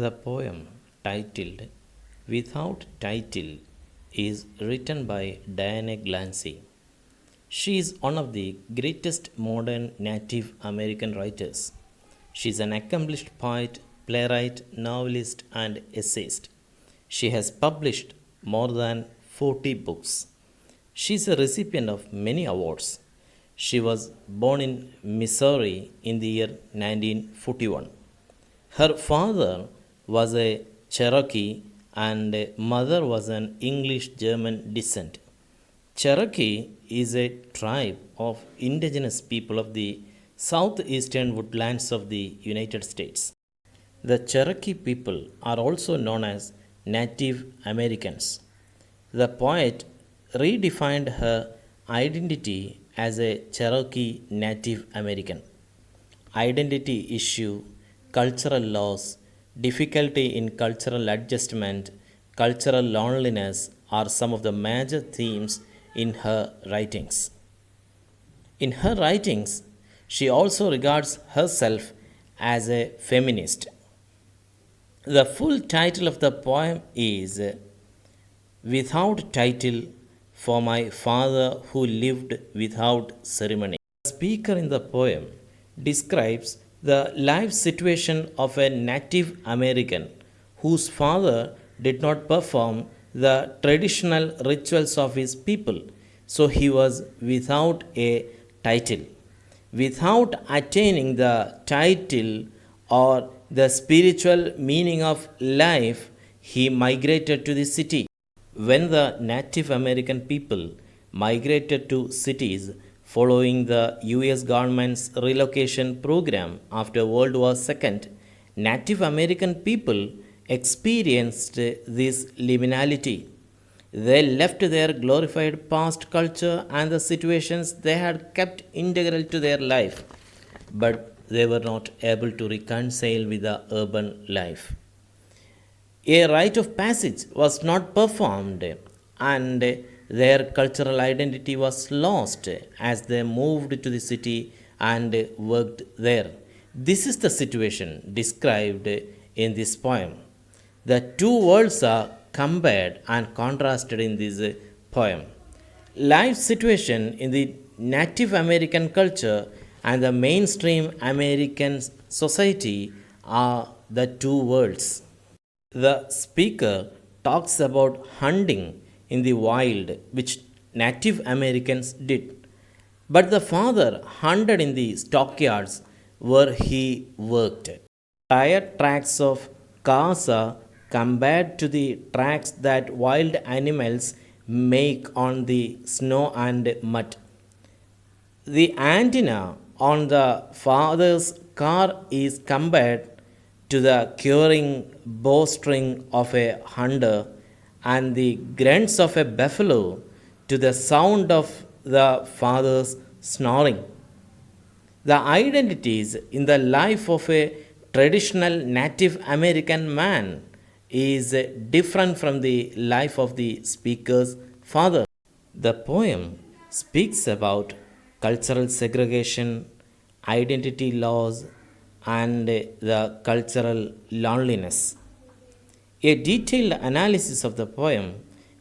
The poem, titled Without Title, is written by Diana Glancy. She is one of the greatest modern Native American writers. She is an accomplished poet, playwright, novelist, and essayist. She has published more than 40 books. She is a recipient of many awards. She was born in Missouri in the year 1941. Her father was a Cherokee and mother was an English German descent. Cherokee is a tribe of indigenous people of the southeastern woodlands of the United States. The Cherokee people are also known as Native Americans. The poet redefined her identity as a Cherokee Native American. Identity issue, cultural loss, difficulty in cultural adjustment, cultural loneliness are some of the major themes in her writings. In her writings, she also regards herself as a feminist. The full title of the poem is Without Title for My Father Who Lived Without Ceremony. The speaker in the poem describes the life situation of a Native American whose father did not perform the traditional rituals of his people, so he was without a title. Without attaining the title or the spiritual meaning of life, he migrated to the city. When the Native American people migrated to cities following the US government's relocation program after World War II, Native American people experienced this liminality. They left their glorified past culture and the situations they had kept integral to their life, but they were not able to reconcile with the urban life. A rite of passage was not performed, and their cultural identity was lost as they moved to the city and worked there. This is the situation described in this poem. The two worlds are compared and contrasted in this poem. Life situation in the Native American culture and the mainstream American society are the two worlds. The speaker talks about hunting in the wild, which Native Americans did. But the father hunted in the stockyards where he worked. Tire tracks of cars are compared to the tracks that wild animals make on the snow and mud. The antenna on the father's car is compared to the curing bowstring of a hunter and the grunts of a buffalo to the sound of the father's snoring. The identities in the life of a traditional Native American man is different from the life of the speaker's father. The poem speaks about cultural segregation, identity loss, and the cultural loneliness. A detailed analysis of the poem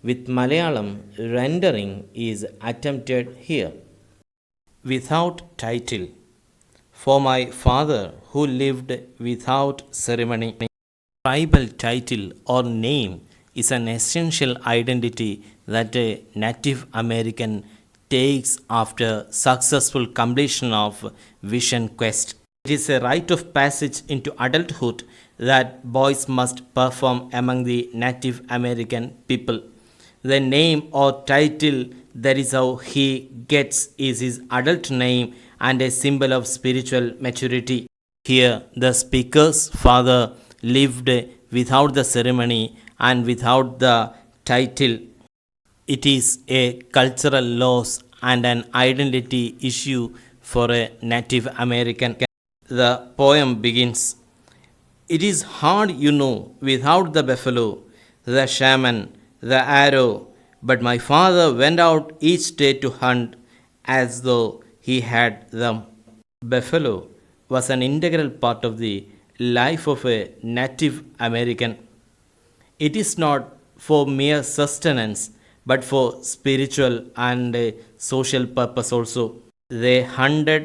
with Malayalam rendering is attempted here. Without title. For my father who lived without ceremony. Tribal title or name is an essential identity that a Native American takes after successful completion of vision quest. It is a rite of passage into adulthood that boys must perform among the Native American people. The name or title that is how he gets is his adult name and a symbol of spiritual maturity. Here, the speaker's father lived without the ceremony and without the title. It is a cultural loss and an identity issue for a Native American. The poem begins. It is hard, without the buffalo, the shaman, the arrow, but my father went out each day to hunt as though he had them. Buffalo was an integral part of the life of a Native American. It is not for mere sustenance, but for spiritual and social purpose also. They hunted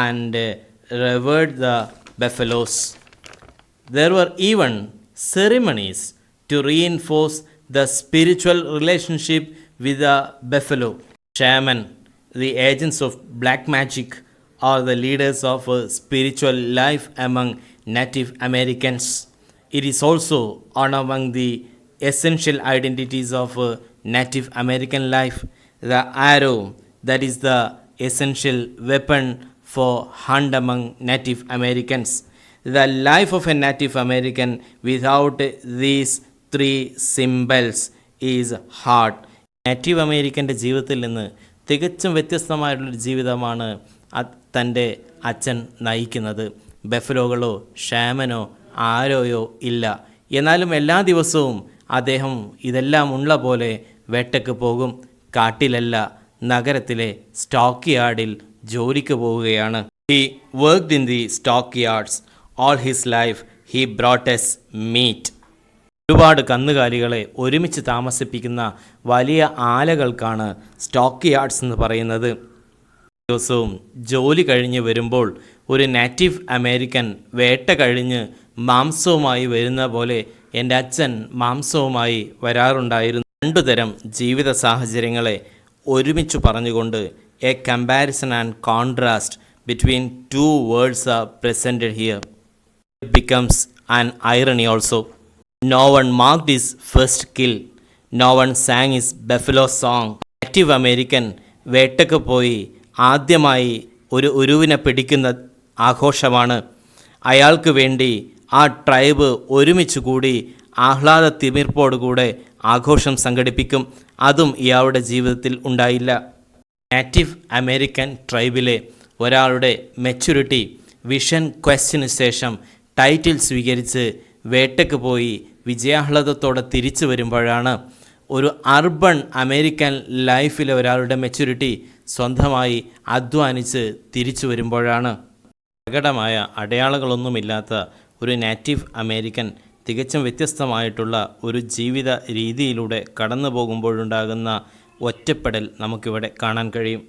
and revered the buffaloes. There were even ceremonies to reinforce the spiritual relationship with the buffalo. Shaman, the agents of black magic, are the leaders of a spiritual life among Native Americans. It is also one among the essential identities of Native American life. The arrow, that is the essential weapon for hunt among Native Americans. The life of a Native American without these three symbols is hard. Native അമേരിക്കൻ്റെ ജീവിതത്തിൽ നിന്ന് തികച്ചും വ്യത്യസ്തമായിട്ടുള്ളൊരു ജീവിതമാണ് തൻ്റെ അച്ഛൻ നയിക്കുന്നത്. ബഫലോകളോ ഷാമനോ ആരോയോ ഇല്ല. എന്നാലും എല്ലാ ദിവസവും അദ്ദേഹം ഇതെല്ലാം ഉള്ള പോലെ വേട്ടയ്ക്ക് പോകും. കാട്ടിലല്ല, നഗരത്തിലെ സ്റ്റോക്ക് യാർഡിൽ ജോലിക്ക് പോവുകയാണ്. He worked in the stock yards all his life. He brought as meat. ഒരുപാട് കന്നുകാലികളെ ഒരുമിച്ച് താമസിപ്പിക്കുന്ന വലിയ ആലകൾക്കാണ് സ്റ്റോക്ക് യാർഡ്സ് എന്ന് പറയുന്നത്. ദിവസവും ജോലി കഴിഞ്ഞ് വരുമ്പോൾ ഒരു നാറ്റീവ് അമേരിക്കൻ വേട്ട കഴിഞ്ഞ് മാംസവുമായി വരുന്ന പോലെ എൻ്റെ അച്ഛൻ മാംസവുമായി വരാറുണ്ടായിരുന്നു. രണ്ടു തരം ജീവിത സാഹചര്യങ്ങളെ ഒരുമിച്ച് പറഞ്ഞുകൊണ്ട് a comparison and contrast between two worlds are presented here. It becomes an irony also. No one marked his first kill. No one sang his buffalo song. Native American വേട്ടയ്ക്ക് പോയി ആദ്യമായി ഒരു ഉരുവിനെ പിടിക്കുന്ന ആഘോഷമാണ്. അയാൾക്ക് വേണ്ടി ആ ട്രൈബ് ഒരുമിച്ച് കൂടി ആഹ്ലാദ തിമിർപ്പോടുകൂടെ ആഘോഷം സംഘടിപ്പിക്കും. അതും ഇയാളുടെ ജീവിതത്തിൽ ഉണ്ടായില്ല. നാറ്റീവ് അമേരിക്കൻ ട്രൈബിലെ ഒരാളുടെ മെച്യൂരിറ്റി വിഷൻ ക്വസ്റ്റിന് ശേഷം ടൈറ്റിൽ സ്വീകരിച്ച് വേട്ടയ്ക്ക് പോയി വിജയാഹ്ലാദത്തോടെ തിരിച്ചു വരുമ്പോഴാണ് ഒരു അർബൺ അമേരിക്കൻ ലൈഫിലെ ഒരാളുടെ മെച്യൂരിറ്റി സ്വന്തമായി അധ്വാനിച്ച് തിരിച്ചു വരുമ്പോഴാണ്. പ്രകടമായ അടയാളങ്ങളൊന്നുമില്ലാത്ത ഒരു നാറ്റീവ് അമേരിക്കൻ തികച്ചും വ്യത്യസ്തമായിട്ടുള്ള ഒരു ജീവിത രീതിയിലൂടെ കടന്നു പോകുമ്പോഴുണ്ടാകുന്ന ഒറ്റപ്പെടൽ നമുക്കിവിടെ കാണാൻ കഴിയും.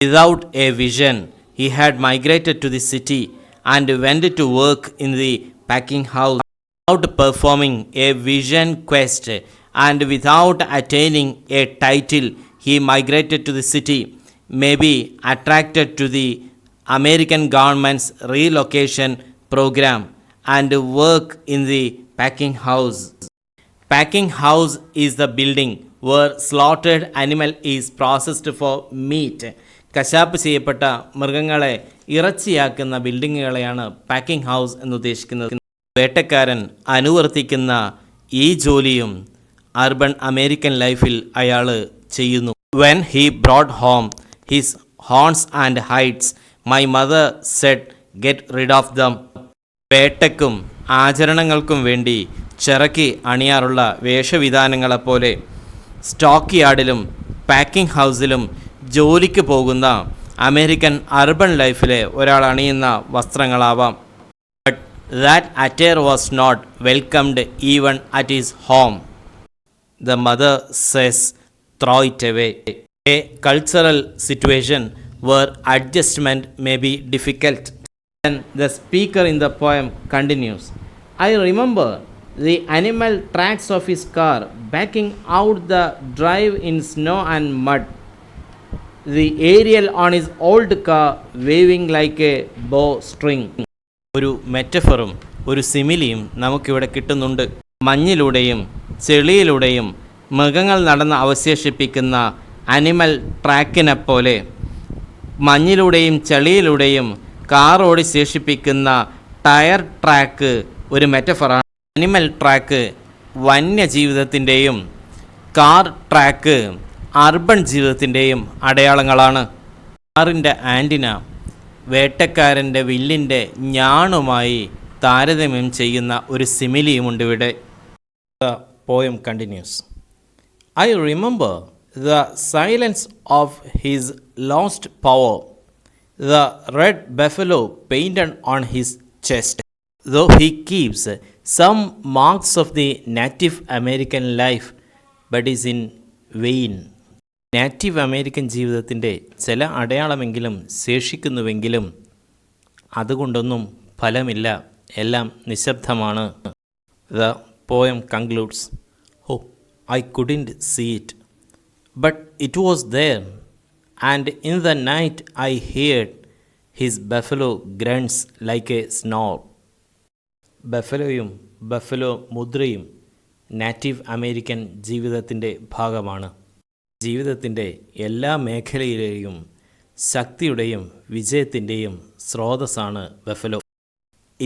Without a vision he had migrated to the city and went to work in the packing house. Without performing a vision quest and without attaining a title, he migrated to the city, maybe attracted to the American government's relocation program, and work in the packing house. Packing house is the building where slaughtered animal is processed for meat. കശാപ്പ് ചെയ്യപ്പെട്ട മൃഗങ്ങളെ ഇറച്ചിയാക്കുന്ന ബിൽഡിങ്ങുകളെയാണ് packing house എന്നുദ്ദേശിക്കുന്നത്. വേട്ടക്കാരൻ അനുവർത്തിക്കുന്ന ഈ ജോലിയും urban American ലൈഫിൽ അയാൾ ചെയ്യുന്നു. When he brought home his horns and heights, my mother said get rid of them. വേട്ടയ്ക്കും ആചരണങ്ങൾക്കും വേണ്ടി ചിറക്കി അണിയാറുള്ള വേഷവിധാനങ്ങളെപ്പോലെ സ്റ്റോക്ക് യാർഡിലും പാക്കിംഗ് ഹൗസിലും ജോലിക്ക് പോകുന്ന അമേരിക്കൻ അർബൺ ലൈഫിലെ ഒരാൾ അണിയുന്ന വസ്ത്രങ്ങളാവാം. But that attire was not welcomed even at his home. The mother says throw it away. A cultural situation where adjustment may be difficult. Then the speaker in the poem continues, I remember the animal tracks of his car backing out the drive in snow and mud. The aerial on his old car waving like a bowstring. ഒരു മെറ്റഫറും ഒരു സിമിലിയും നമുക്കിവിടെ കിട്ടുന്നുണ്ട്. മഞ്ഞിലൂടെയും ചെളിയിലൂടെയും മൃഗങ്ങൾ നടന്ന് അവശേഷിപ്പിക്കുന്ന animal ട്രാക്കിനെ പോലെ മഞ്ഞിലൂടെയും ചെളിയിലൂടെയും car ഓടി ശേഷിപ്പിക്കുന്ന tyre track ഒരു മെറ്റഫറാണ്. അനിമൽ ട്രാക്ക് വന്യജീവിതത്തിൻ്റെയും കാർ ട്രാക്ക് അർബൺ ജീവിതത്തിൻ്റെയും അടയാളങ്ങളാണ്. കാറിൻ്റെ ആൻറ്റിന വേട്ടക്കാരൻ്റെ വില്ലിൻ്റെ ഞാണുമായി താരതമ്യം ചെയ്യുന്ന ഒരു സിമിലിയുമുണ്ട് ഇവിടെ. The poem continues. I remember the silence of his lost power, the red buffalo painted on his chest, though he keeps some marks of the Native American life, but is in vain. Native American ജീവിതത്തിൻ്റെ ചില അടയാളമെങ്കിലും ശേഷിക്കുന്നുവെങ്കിലും അതുകൊണ്ടൊന്നും ഫലമില്ല, എല്ലാം നിശബ്ദമാണ്. The poem concludes, "Oh, I couldn't see it, but it was there, and in the night I heard his buffalo grunts like a snore." ബഫലോയും buffalo മുദ്രയും native American ജീവിതത്തിൻ്റെ ഭാഗമാണ്. ജീവിതത്തിൻ്റെ എല്ലാ മേഖലയിലെയും ശക്തിയുടെയും വിജയത്തിൻ്റെയും സ്രോതസ്സാണ് buffalo.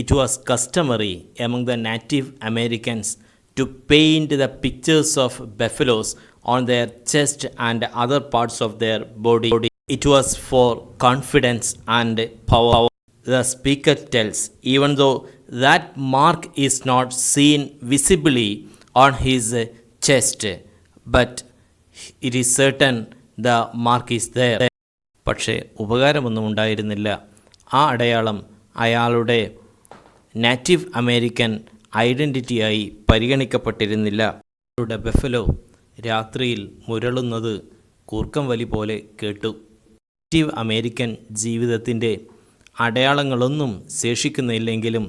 It was customary among the Native Americans to paint the pictures of buffaloes on their chest and other parts of their body. It was for confidence and power. The speaker tells, even though that mark is not seen visibly on his chest, but it is certain the mark is there. പക്ഷേ ഉപകാരമൊന്നും ഉണ്ടായിരുന്നില്ല. ആ അടയാളം അയാളുടെ native American ഐഡൻറ്റിറ്റിയായി പരിഗണിക്കപ്പെട്ടിരുന്നില്ല. അവരുടെ buffalo രാത്രിയിൽ മുരളുന്നത് കൂർക്കം വലി പോലെ കേട്ടു. നാറ്റീവ് അമേരിക്കൻ ജീവിതത്തിൻ്റെ അടയാളങ്ങളൊന്നും ശേഷിക്കുന്നില്ലെങ്കിലും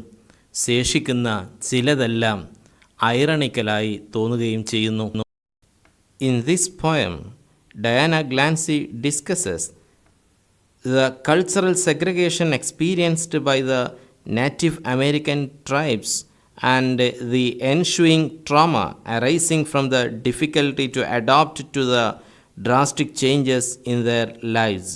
ശേഷിക്കുന്ന ചിലതെല്ലാം ഐറണിക്കലായി തോന്നുകയും ചെയ്യുന്നു. In this poem, Diana Glancy discusses the cultural segregation experienced by the Native American tribes and the ensuing trauma arising from the difficulty to adapt to the drastic changes in their lives.